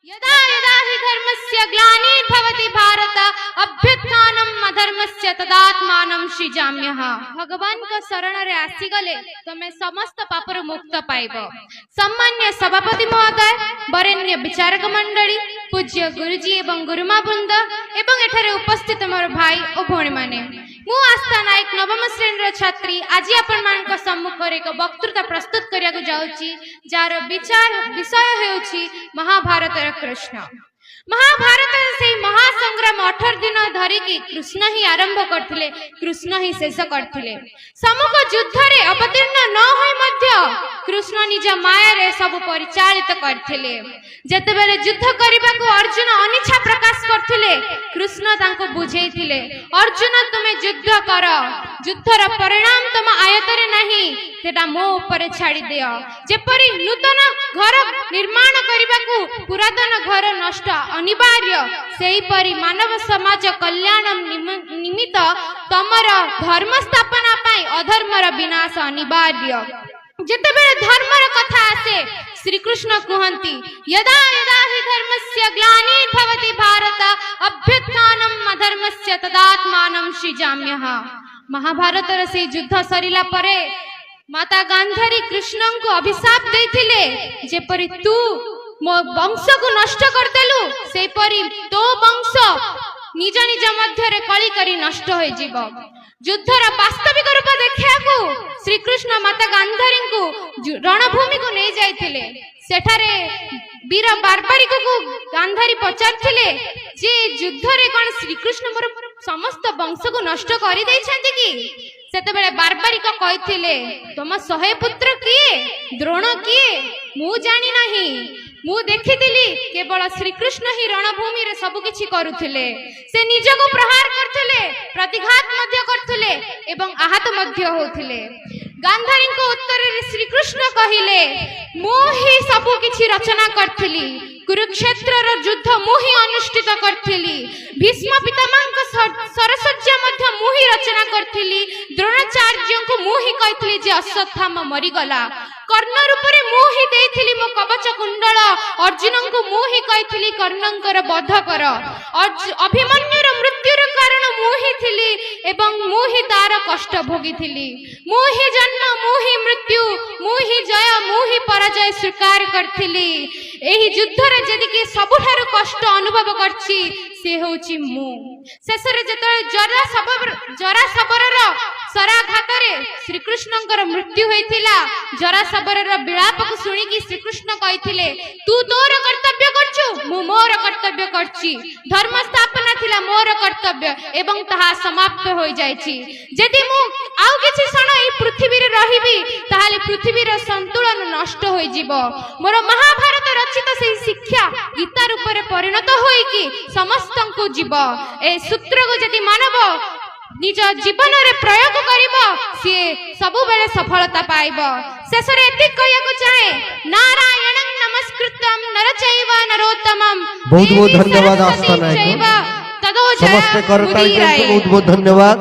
यदा यदा हि धर्मस्य ग्लानिर्भवति भारत अभ्युत्थानम् अधर्मस्य तदात्मानं सृजाम्यः। भगवान का शरण रे आसी गले तमे समस्त पापर मुक्त पाइब। सम्मान्य सभापति महोदय, वरेण्य विचारक मंडली, पूज्य गुरुजी एवं गुरुमा वृंद एवं एठारे उपस्थित मोर भाई और भौणी माने, मु आस्था नायक नवम श्रेणी छात्री आज आपण मान सम्मुख एक वक्तृता प्रस्तुत करिया जाउची, जार विषय हेउची महाभारत कृष्ण। महाभारत से महासंग्राम 18 दिन धरिकी कृष्ण ही आरंभ करथिले, कृष्ण ही शेष करथिले। सम्मुख युद्ध रे अवतीर्ण न होई मध्य कृष्ण निज माया रे सब परिचालित करथिले। जेतेबेले युद्ध करिबाकू अर्जुन अनिच्छा प्रकाश करथिले, कृष्ण तांको बुझेइथिले, अर्जुन तुमे युद्ध कर, युद्धर परिणाम तुम आयतरे नहीं, सेटा मो ऊपर छाड़ी दियो। जेपरि नूतन घर निर्माण करिबाकू पुरातन घर नष्ट अनिवार्य, सेही परि मानव समाज कल्याण निमित्त तमर धर्म स्थापना पाई अधर्मर विनाश अनिवार्य। जेतेबेले धर्मर कथा आसे श्री कृष्ण कहंती, यदा यदा हि धर्मस्य ग्लानिर्भवति भारत अभ्युत्थानम् अधर्मस्य तदात्मानं सृजाम्यः। महाभारत रे से युद्ध सरिला परे माता गांधारी कृष्ण को अभिशाप देथिले, जेपरि तू मो वंश को नष्ट करदेलु, से परि तो वंश निज निज मध्य रे कली करी नष्ट होई जीव। युद्धर वास्तविक रूप देखियाकू श्री कृष्ण माता गांधारी को रणभूमि को नहीं जाइथिले। सेठारे वीर बारबारिक को गांधारी पचारथिले जे युद्ध रे कोन श्री कृष्ण मोर समस्त वंश को नष्ट करि दैछन्ति कि? सेतेबेले बारबारिक कहिथिले, तुम 100 पुत्र किए, द्रोण किए, मु जानि नाही, मु देखिथिली केवल श्री कृष्ण ही रणभूमि रे सब किछि करुथिले। से निजको प्रहार करथिले, प्रतिघात मध्य करथिले एवं आहत मध्य होथिले। गांधारी को उत्तर रे श्री कृष्ण कहिले, मु ही सब किछि रचना करथिली, कुरुक्षेत्र रो युद्ध मु ही अनुष्ठित करथिली, भीष्म पितामह सरसज्जा मध्य मु ही रचना करथिली, द्रोणाचार्य को मु ही कहिथिली जे अश्वत्थामा मरि गला, कर्ण रूप रे मु ही देथिली मो कवच कुंडल, अर्जुन को मु ही कहिथिली कर्णंकर वध कर, अभिमन्युर मृत्युर कारण मु ही थिली एवं मु ही तार कष्ट भोगिथिली, मु ही जन्म, मु ही मृत्यु, मु ही जय, मु ही पराजय स्वीकार करथिली। एही युद्ध रे जदि कि सबुठारु कष्ट अनुभव करछि से होछि मु। शेषरे जेतले जरा सबरर सराघात रे श्री कृष्णंकर मृत्यु होइथिला, जरा सबरर विलाप को सुनी कि श्री कृष्ण कहिथिले, तू तोर कर्तव्य करछु, मु मोर कर्तव्य करछि, धर्म स्थापना थिला मोर कर्तव्य एवं ताहा समाप्त होई जायछि। जदि मु आउ किछि क्षण ए पृथ्वी रे रहिबी ताहाले पृथ्वी रे संतुलन नष्ट होई जिवो। मोर महाभारत रचित से शिक्षा गीता रूप रे परिणत होई कि समस्तंकु जीव। ए सूत्र को जदि मानव निज जीवन रे प्रयोग करिवो, से सबु बेले सफलता पाइबो। शेषरे एति कहियाको चाहे, नारायणं नमस्कृतं नरचैव नरोत्तमं। बहुत बहुत धन्यवाद आस्था नायक, समस्त करताली बहुत बहुत धन्यवाद।